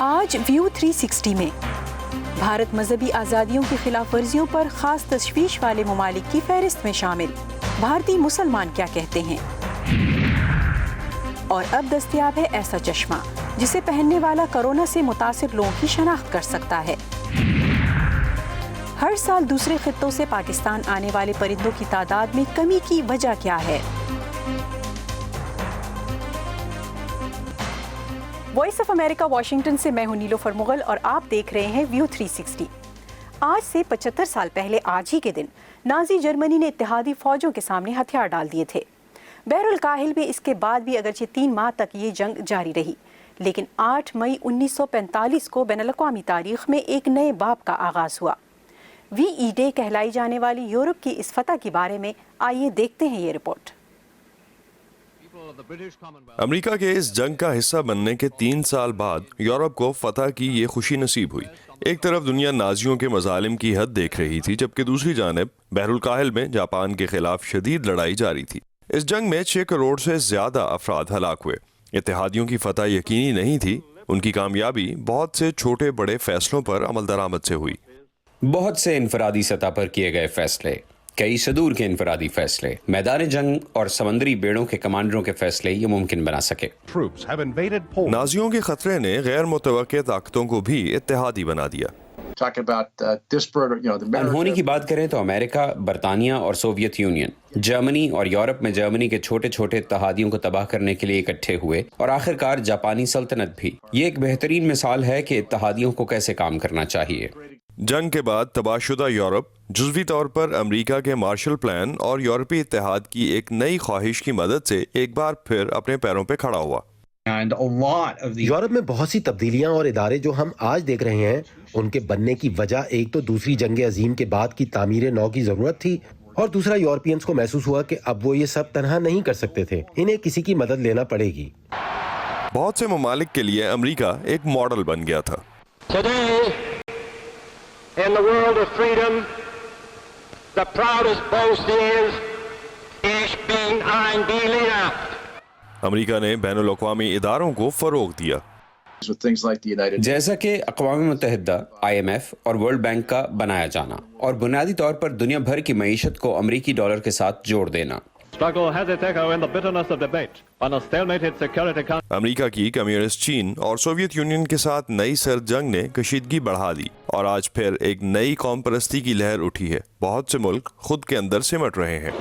آج ویو 360 میں بھارت مذہبی آزادیوں کی خلاف ورزیوں پر خاص تشویش والے ممالک کی فہرست میں شامل۔ بھارتی مسلمان کیا کہتے ہیں؟ اور اب دستیاب ہے ایسا چشمہ جسے پہننے والا کورونا سے متاثر لوگوں کی شناخت کر سکتا ہے۔ ہر سال دوسرے خطوں سے پاکستان آنے والے پرندوں کی تعداد میں کمی کی وجہ کیا ہے؟ وائس آف امریکہ واشنگٹن سے میں ہوں نیلوفر مغل اور آپ دیکھ رہے ہیں ویو 360۔ آج سے 75 سال پہلے آج ہی کے دن نازی جرمنی نے اتحادی فوجوں کے سامنے ہتھیار ڈال دیے تھے۔ بحر الکاہل میں اس کے بعد بھی اگرچہ 3 ماہ تک یہ جنگ جاری رہی، لیکن 8 مئی 1945 کو بین الاقوامی تاریخ میں ایک نئے باب کا آغاز ہوا۔ وی ای ڈے کہلائی جانے والی یورپ کی اس فتح کے بارے میں آئیے دیکھتے ہیں یہ رپورٹ۔ امریکہ کے اس جنگ کا حصہ بننے کے 3 سال بعد یورپ کو فتح کی یہ خوشی نصیب ہوئی۔ ایک طرف دنیا نازیوں کے مظالم کی حد دیکھ رہی تھی، جبکہ دوسری جانب بحر الکاہل میں جاپان کے خلاف شدید لڑائی جاری تھی۔ اس جنگ میں 6 کروڑ سے زیادہ افراد ہلاک ہوئے۔ اتحادیوں کی فتح یقینی نہیں تھی، ان کی کامیابی بہت سے چھوٹے بڑے فیصلوں پر عمل درآمد سے ہوئی۔ بہت سے انفرادی سطح پر کیے گئے فیصلے، کئی صدور کے انفرادی فیصلے، میدان جنگ اور سمندری بیڑوں کے کمانڈروں کے فیصلے یہ ممکن بنا سکے۔ نازیوں کے خطرے نے غیر متوقع طاقتوں کو بھی اتحادی بنا دیا۔ انہونی کی بات کریں تو امریکہ، برطانیہ اور سوویت یونین، جرمنی اور یورپ میں جرمنی کے چھوٹے چھوٹے اتحادیوں کو تباہ کرنے کے لیے اکٹھے ہوئے، اور آخرکار جاپانی سلطنت بھی۔ یہ ایک بہترین مثال ہے کہ اتحادیوں کو کیسے کام کرنا چاہیے۔ جنگ کے بعد تباہ شدہ یورپ جزوی طور پر امریکہ کے مارشل پلان اور یورپی اتحاد کی ایک نئی خواہش کی مدد سے ایک بار پھر اپنے پیروں پہ کھڑا ہوا۔ یورپ میں بہت سی تبدیلیاں اور ادارے جو ہم آج دیکھ رہے ہیں، ان کے بننے کی وجہ ایک تو دوسری جنگ عظیم کے بعد کی تعمیر نو کی ضرورت تھی، اور دوسرا یورپینز کو محسوس ہوا کہ اب وہ یہ سب تنہا نہیں کر سکتے تھے، انہیں کسی کی مدد لینا پڑے گی۔ بہت سے ممالک کے لیے امریکہ ایک ماڈل بن گیا تھا۔ In the world of freedom, the proudest boast is, ich bin ein Berliner. امریکہ نے بین الاقوامی اداروں کو فروغ دیا، جیسا کہ اقوام متحدہ، IMF اور ورلڈ بینک کا بنایا جانا، اور بنیادی طور پر دنیا بھر کی معیشت کو امریکی ڈالر کے ساتھ جوڑ دینا۔ امریکہ کی کمیونسٹ چین اور سوویت یونین کے ساتھ نئی سرد جنگ نے کشیدگی بڑھا دی، اور آج پھر ایک نئی قوم پرستی کی لہر اٹھی ہے۔ بہت سے ملک خود کے اندر سمٹ رہے ہیں۔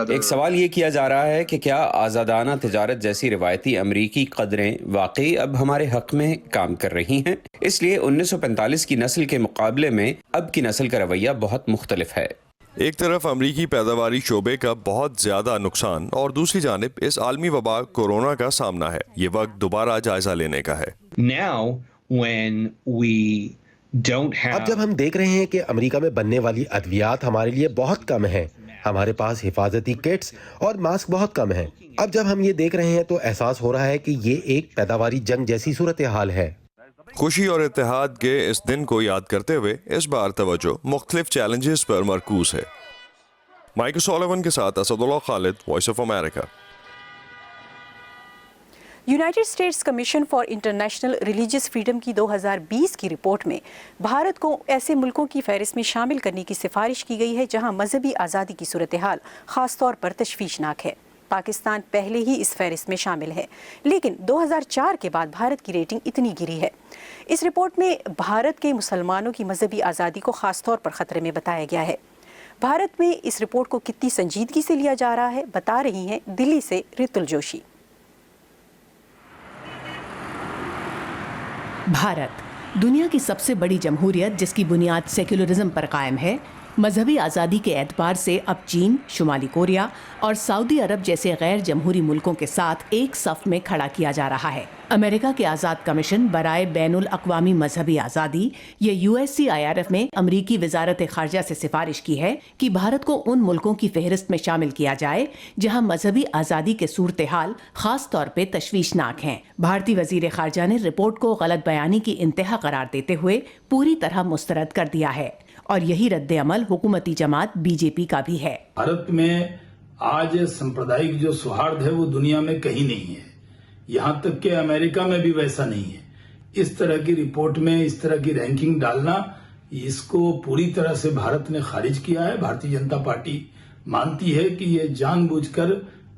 ایک سوال یہ کیا جا رہا ہے کہ کیا آزادانہ تجارت جیسی روایتی امریکی قدریں واقعی اب ہمارے حق میں کام کر رہی ہیں؟ اس لیے 1945 کی نسل کے مقابلے میں اب کی نسل کا رویہ بہت مختلف ہے۔ ایک طرف امریکی پیداواری شعبے کا بہت زیادہ نقصان، اور دوسری جانب اس عالمی وبا کورونا کا سامنا ہے۔ یہ وقت دوبارہ جائزہ لینے کا ہے۔ اب جب ہم دیکھ رہے ہیں کہ امریکہ میں بننے والی ادویات ہمارے لیے بہت کم ہیں، ہمارے پاس حفاظتی کٹس اور ماسک بہت کم ہیں، اب جب ہم یہ دیکھ رہے ہیں تو احساس ہو رہا ہے کہ یہ ایک پیداواری جنگ جیسی صورتحال ہے۔ خوشی اور اتحاد کے اس دن کو یاد کرتے ہوئے اس بار توجہ مختلف چیلنجز پر مرکوز ہے۔ مائیکل سولیون کے ساتھ Asadullah Khalid, voice of America. United States Commission for International Religious Freedom کی 2020 کی رپورٹ میں بھارت کو ایسے ملکوں کی فہرست میں شامل کرنے کی سفارش کی گئی ہے جہاں مذہبی آزادی کی صورتحال خاص طور پر تشویشناک ہے۔ پاکستان پہلے ہی اس فہرست میں شامل ہے، لیکن 2004 کے بعد بھارت کی ریٹنگ اتنی گری ہے۔ اس رپورٹ میں بھارت کے مسلمانوں کی مذہبی آزادی کو خاص طور پر خطرے میں بتایا گیا ہے۔ بھارت میں اس رپورٹ کو کتنی سنجیدگی سے لیا جا رہا ہے، بتا رہی ہیں دلی سے ریتل جوشی۔ بھارت دنیا کی سب سے بڑی جمہوریت، جس کی بنیاد سیکولرزم پر قائم ہے، مذہبی آزادی کے اعتبار سے اب چین، شمالی کوریا اور سعودی عرب جیسے غیر جمہوری ملکوں کے ساتھ ایک صف میں کھڑا کیا جا رہا ہے۔ امریکہ کے آزاد کمیشن برائے بین الاقوامی مذہبی آزادی یہ USCIRF میں امریکی وزارت خارجہ سے سفارش کی ہے کہ بھارت کو ان ملکوں کی فہرست میں شامل کیا جائے جہاں مذہبی آزادی کے صورتحال خاص طور پہ تشویشناک ہیں۔ بھارتی وزیر خارجہ نے رپورٹ کو غلط بیانی کی انتہا قرار دیتے ہوئے پوری طرح مسترد کر دیا ہے، اور یہی رد عمل حکومتی جماعت BJP کا بھی ہے۔ بھارت میں آج سمپردائک جو سوہارد ہے وہ دنیا میں کہیں نہیں ہے۔ یہاں تک کہ امریکہ میں بھی ویسا نہیں ہے. اس طرح کی رپورٹ میں اس طرح کی رینکنگ ڈالنا، اس کو پوری طرح سے بھارت نے خارج کیا ہے. بھارتی جنتا پارٹی مانتی ہے کہ یہ جان بوجھ کر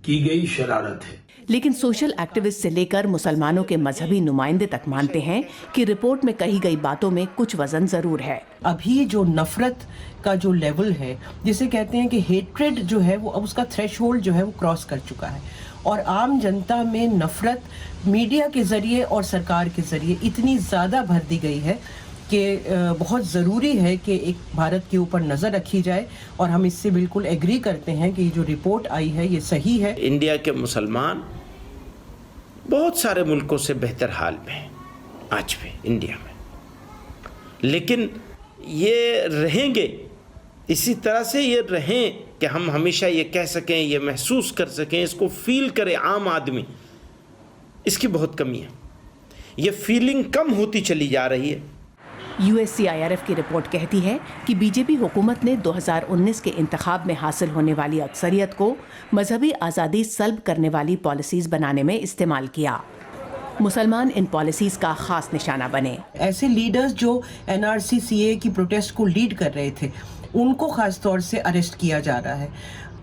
کی گئی شرارت ہے. لیکن سوشل ایکٹیوسٹ سے لے کر مسلمانوں کے مذہبی نمائندے تک مانتے ہیں کہ رپورٹ میں کہی گئی باتوں میں کچھ وزن ضرور ہے. ابھی جو نفرت کا جو لیول ہے، جسے کہتے ہیں کہ ہیٹریڈ جو ہے وہ اب اس کا تھریش ہولڈ جو ہے وہ کراس کر چکا ہے، اور عام جنتا میں نفرت میڈیا کے ذریعے اور سرکار کے ذریعے اتنی زیادہ بھر دی گئی ہے کہ بہت ضروری ہے کہ ایک بھارت کے اوپر نظر رکھی جائے. اور ہم اس سے بالکل ایگری کرتے ہیں کہ یہ جو رپورٹ آئی ہے یہ صحیح ہے. انڈیا کے مسلمان بہت سارے ملکوں سے بہتر حال میں ہیں آج بھی انڈیا میں، لیکن یہ رہیں گے اسی طرح سے، یہ رہیں کہ ہم ہمیشہ یہ کہہ سکیں، یہ محسوس کر سکیں، اس کو فیل کرے عام آدمی. اس کی بہت کمی ہے، یہ فیلنگ کم ہوتی چلی جا رہی ہے. USCIRF کی رپورٹ کہتی ہے کہ بی جے پی حکومت نے 2019 کے انتخاب میں حاصل ہونے والی اکثریت کو مذہبی آزادی سلب کرنے والی پالیسیز بنانے میں استعمال کیا. مسلمان ان پالیسیز کا خاص نشانہ بنے. ایسے لیڈرز جو NRC CA کی پروٹیسٹ کو لیڈ کر رہے تھے، ان کو خاص طور سے اریسٹ کیا جا رہا ہے.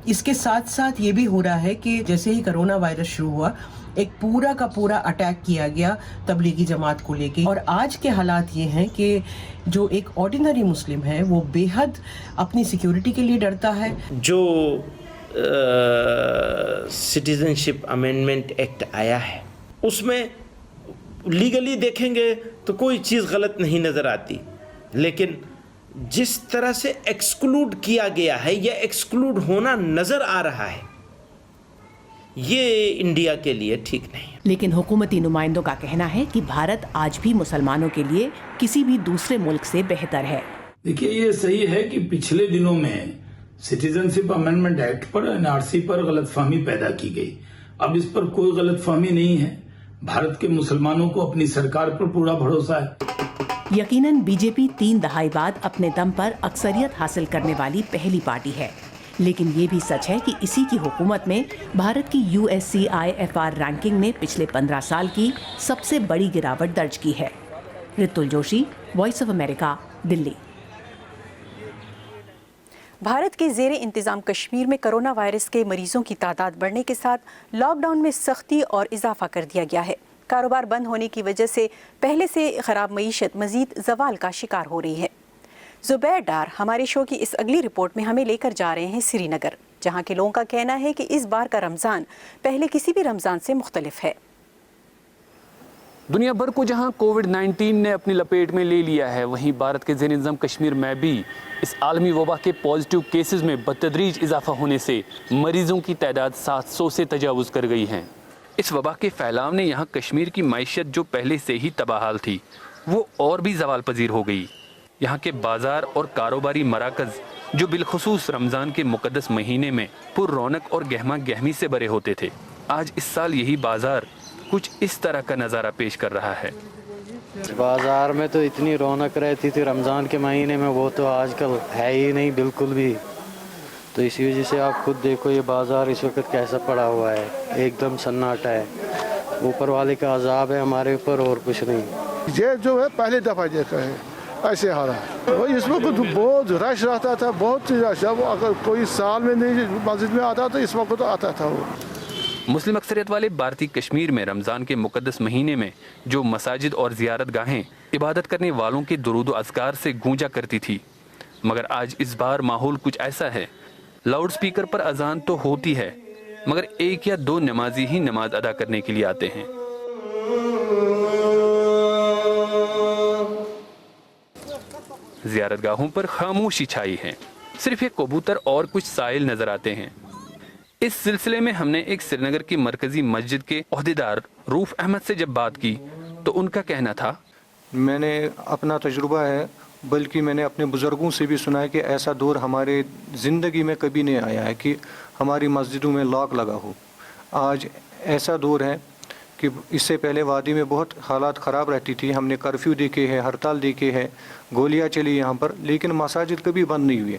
اس کے ساتھ ساتھ یہ بھی ہو رہا ہے کہ جیسے ہی کرونا وائرس شروع ہوا، ایک پورا کا پورا اٹیک کیا گیا تبلیغی جماعت کو لے کے. اور آج کے حالات یہ ہیں کہ جو ایک آرڈینری مسلم ہے وہ بے حد اپنی سیکیورٹی کے لیے ڈرتا ہے. جو سٹیزن شپ امینڈمنٹ ایکٹ آیا ہے اس میں لیگلی دیکھیں گے تو کوئی چیز غلط نہیں نظر آتی، لیکن جس طرح سے ایکسکلوڈ کیا گیا ہے یا ایکسکلوڈ ہونا نظر آ رہا ہے، یہ انڈیا کے لیے ٹھیک نہیں. لیکن حکومتی نمائندوں کا کہنا ہے کہ بھارت آج بھی مسلمانوں کے لیے کسی بھی دوسرے ملک سے بہتر ہے. دیکھیے، یہ صحیح ہے کہ پچھلے دنوں میں سٹیزن شپ امینڈمنٹ ایکٹ پر NRC پر غلط فہمی پیدا کی گئی. اب اس پر کوئی غلط فہمی نہیں ہے. بھارت کے مسلمانوں کو اپنی سرکار پر پورا بھروسہ ہے. یقیناً بی جے پی 3 دہائی بعد اپنے دم پر اکثریت حاصل کرنے والی پہلی پارٹی ہے، لیکن یہ بھی سچ ہے کہ اسی کی حکومت میں بھارت کی USCIFR رینکنگ نے پچھلے 15 سال کی سب سے بڑی گراوٹ درج کی ہے. رتل جوشی، وائس آف امریکہ، دلی. بھارت کے زیر انتظام کشمیر میں کرونا وائرس کے مریضوں کی تعداد بڑھنے کے ساتھ لاک ڈاؤن میں سختی اور اضافہ کر دیا گیا ہے. کاروبار بند ہونے کی وجہ سے پہلے سے خراب معیشت مزید زوال کا شکار ہو رہی ہے. زبیر ڈار ہمارے شو کی اس اگلی رپورٹ میں ہمیں لے کر جا رہے ہیں سری نگر، جہاں کے لوگوں کا کہنا ہے کہ اس بار کا رمضان پہلے کسی بھی رمضان سے مختلف ہے. دنیا بھر کو جہاں کووڈ-19 نے اپنی لپیٹ میں لے لیا ہے، وہیں بھارت کے زیر انتظام کشمیر میں بھی اس عالمی وبا کے پازیٹیو کیسز میں بتدریج اضافہ ہونے سے مریضوں کی تعداد 700 سے تجاوز کر گئی ہے. اس وبا کے پھیلاؤ نے یہاں کشمیر کی معیشت جو پہلے سے ہی تباہال تھی وہ اور بھی زوال پذیر ہو گئی. یہاں کے بازار اور کاروباری مراکز جو بالخصوص رمضان کے مقدس مہینے میں پر رونق اور گہما گہمی سے بھرے ہوتے تھے، آج اس سال یہی بازار کچھ اس طرح کا نظارہ پیش کر رہا ہے. بازار میں تو اتنی رونق رہتی تھی رمضان کے مہینے میں، وہ تو آج کل ہے ہی نہیں بالکل بھی. تو اسی وجہ سے آپ خود دیکھو یہ بازار اس وقت کیسا پڑا ہوا ہے، ایک دم سناٹا ہے. اوپر والے کا عذاب ہے ہمارے اوپر اور کچھ نہیں. یہ جو ہے پہلی دفعہ دیکھا ہے ایسے حالات. اس وقت بہت رش رہتا تھا، بہت رش. جب اگر کوئی سال میں نہیں مسجد میں آتا تو اس وقت تو آتا تھا وہ. مسلم اکثریت والے بھارتی کشمیر میں رمضان کے مقدس مہینے میں جو مساجد اور زیارت گاہیں عبادت کرنے والوں کے درود و اذکار سے گونجا کرتی تھی، مگر آج اس بار ماحول کچھ ایسا ہے. لاؤڈ سپیکر پر اذان تو ہوتی ہے مگر 1 یا 2 نمازی ہی نماز ادا کرنے کے لیے آتے ہیں. زیارت گاہوں پر خاموشی چھائی ہے، صرف ایک کبوتر اور کچھ سائل نظر آتے ہیں. اس سلسلے میں ہم نے ایک سری نگر کی مرکزی مسجد کے عہدیدار روف احمد سے جب بات کی تو ان کا کہنا تھا، میں نے اپنا تجربہ ہے، بلکہ میں نے اپنے بزرگوں سے بھی سنا ہے کہ ایسا دور ہمارے زندگی میں کبھی نہیں آیا ہے کہ ہماری مسجدوں میں لاک لگا ہو. آج ایسا دور ہے کہ اس سے پہلے وادی میں بہت حالات خراب رہتی تھی. ہم نے کرفیو دیکھے ہے، ہڑتال دیکھے ہے، گولیاں چلی یہاں پر، لیکن مساجد کبھی بند نہیں ہوئے.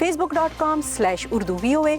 facebook.com/urduvoa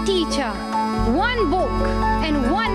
Teacher, one book and one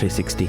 360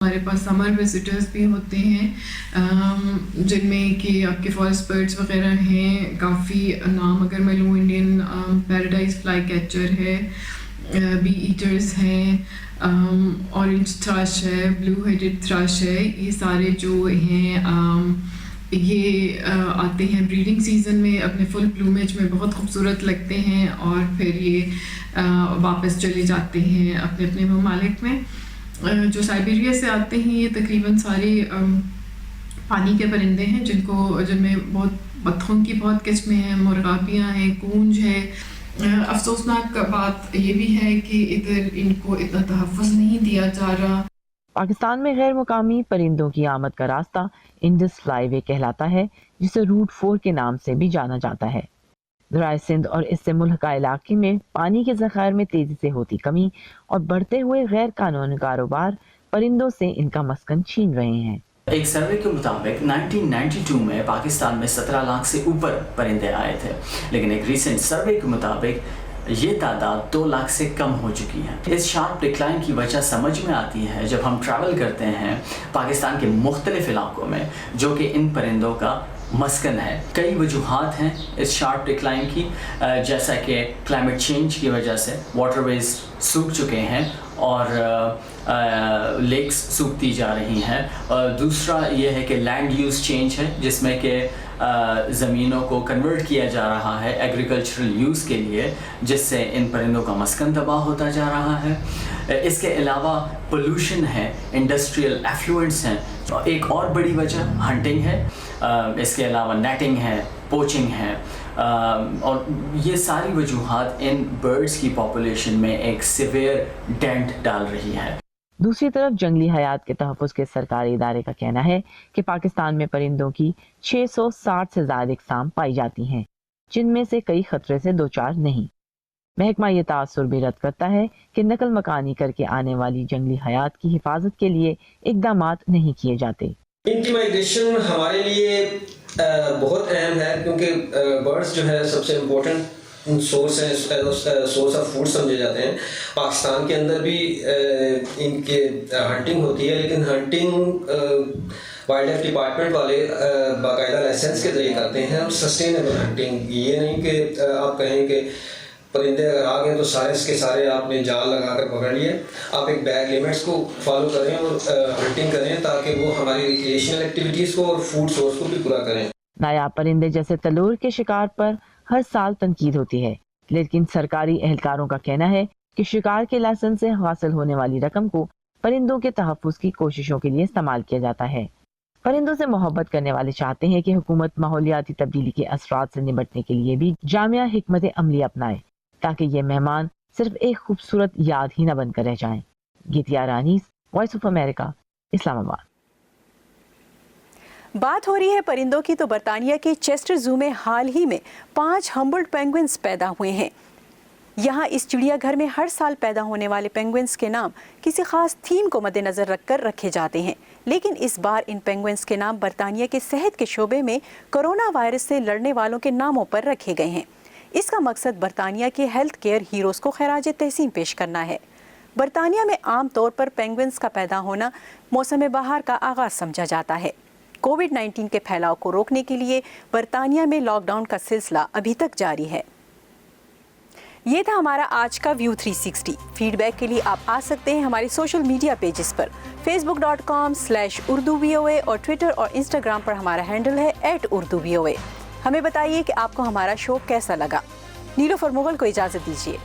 ہمارے پاس سمر وزٹرز بھی ہوتے ہیں جن میں کہ آپ کے فارسٹ برڈز وغیرہ ہیں کافی نام اگر میں لوں انڈین پیراڈائز فلائی کیچر ہے, بی ایٹرز ہیں, اورنج تھرش ہے, بلو ہیڈڈ تھرش ہے, یہ سارے جو ہیں یہ آتے ہیں بریڈنگ سیزن میں اپنے فل پلومیج میں, بہت خوبصورت لگتے ہیں اور پھر یہ واپس چلے جاتے ہیں اپنے اپنے ممالک میں. جو سائبیریا سے آتے ہیں یہ تقریباً سارے پانی کے پرندے ہیں جن میں بہت بطخوں کی بہت قسمیں ہیں, مرغابیاں ہیں, کونج ہے. افسوسناک بات یہ بھی ہے کہ ادھر ان کو اتنا تحفظ نہیں دیا جا رہا. پاکستان میں غیر مقامی پرندوں کی آمد کا راستہ انڈس فلائی وے کہلاتا ہے, جسے روٹ 4 کے نام سے بھی جانا جاتا ہے. ذرائع سندھ اور اس سے ملحقہ علاقے میں پانی کے ذخائر میں تیزی سے ہوتی کمی اور بڑھتے ہوئے غیر قانونی کاروبار پرندوں سے ان کا مسکن چھین رہے ہیں. ایک سروے کے مطابق 1992 میں پاکستان میں 17 لاکھ سے اوپر پرندے آئے تھے, لیکن ایک ریسنٹ سروے کے مطابق یہ تعداد 2 لاکھ سے کم ہو چکی ہے. اس شارپ ڈکلائن کی وجہ سمجھ میں آتی ہے جب ہم ٹریول کرتے ہیں پاکستان کے مختلف علاقوں میں جو کہ ان پرندوں کا مسکن ہے. کئی وجوہات ہیں اس شارپ ڈکلائن کی, جیسا کہ کلائمیٹ چینج کی وجہ سے واٹر ویز سوکھ چکے ہیں اور لیکس سوکھتی جا رہی ہیں. دوسرا یہ ہے کہ لینڈ یوز چینج ہے, جس میں کہ زمینوں کو کنورٹ کیا جا رہا ہے ایگریکلچرل یوز کے لیے, جس سے ان پرندوں کا مسکن تباہ ہوتا جا رہا ہے. اس کے علاوہ پولوشن ہے, انڈسٹریل ایفلوئنٹس ہیں. ایک اور بڑی وجہ ہنٹنگ ہے, اس کے علاوہ نیٹنگ ہے, پوچنگ ہے, اور یہ ساری وجوہات ان برڈز کی پاپولیشن میں ایک سیویئر ڈینٹ ڈال رہی ہے. دوسری طرف جنگلی حیات کے تحفظ کے سرکاری ادارے کا کہنا ہے کہ پاکستان میں پرندوں کی 660 سے زائد اقسام پائی جاتی ہیں, جن میں سے کئی خطرے سے دوچار نہیں. محکمہ یہ تاثر بھی رد کرتا ہے کہ نقل مکانی کر کے آنے والی جنگلی حیات کی حفاظت کے لیے اقدامات نہیں کیے جاتے. ان کی مائگریشن ہمارے لیے بہت اہم ہے, کیونکہ برڈز جو ہے سب سے امپورٹنٹ سورس ہیں, سورس آف فوڈ سمجھے جاتے ہیں. پاکستان کے اندر بھی ان کے ہنٹنگ ہوتی ہے, لیکن ہنٹنگ وائلڈ لائف ڈپارٹمنٹ والے باقاعدہ لائسنس کے ذریعے کرتے ہیں, اور سسٹینیبل ہنٹنگ. یہ نہیں کہ آپ کہیں کہ پرندے اگر آ گئے تو سارے کے سارے آپ نے جال لگا کر پکڑ لیے. آپ ایک بیگ لیمٹس کو فالو کریں اور ہنٹنگ کریں تاکہ وہ ہماری ریکریشنل ایکٹیویٹیز کو اور فوڈ سورس کو بھی پورا کریں. نایاب پرندے جیسے تلور کے شکار پر ہر سال تنقید ہوتی ہے, لیکن سرکاری اہلکاروں کا کہنا ہے کہ شکار کے لائسنس سے حاصل ہونے والی رقم کو پرندوں کے تحفظ کی کوششوں کے لیے استعمال کیا جاتا ہے. پرندوں سے محبت کرنے والے چاہتے ہیں کہ حکومت ماحولیاتی تبدیلی کے اثرات سے نمٹنے کے لیے بھی جامع حکمت عملی اپنائے, تاکہ یہ مہمان صرف ایک خوبصورت یاد ہی نہ بن کر رہ جائیں. گیتیا رانیس, وائس آف امریکہ, اسلام آباد. بات ہو رہی ہے پرندوں کی تو برطانیہ کے چیسٹر زو میں حال ہی میں 5 ہمبلڈ پینگوئنز پیدا ہوئے ہیں. یہاں اس چڑیا گھر میں ہر سال پیدا ہونے والے پینگوئنز کے نام کسی خاص تھیم کو مد نظر رکھ کر رکھے جاتے ہیں, لیکن اس بار ان پینگوئنز کے نام برطانیہ کے صحت کے شعبے میں کورونا وائرس سے لڑنے والوں کے ناموں پر رکھے گئے ہیں. اس کا مقصد برطانیہ کے ہیلتھ کیئر ہیروز کو خراج تحسین پیش کرنا ہے. برطانیہ میں عام طور پر پینگوئنز کا پیدا ہونا موسم بہار کا آغاز سمجھا جاتا ہے. کووڈ-19 کے پھیلاؤ کو روکنے کے لیے برطانیہ میں لاک ڈاؤن کا سلسلہ ابھی تک جاری ہے. یہ تھا ہمارا آج کا ویو 360. فیڈ بیک کے لیے آپ آ سکتے ہیں ہمارے سوشل میڈیا پیجز پر. facebook.com/urduvoa اور ٹویٹر اور انسٹاگرام پر ہمارا ہینڈل ہے @urduvoa. ہمیں بتائیے کہ آپ کو ہمارا شو کیسا لگا. نیلوفر مغل کو اجازت دیجیے.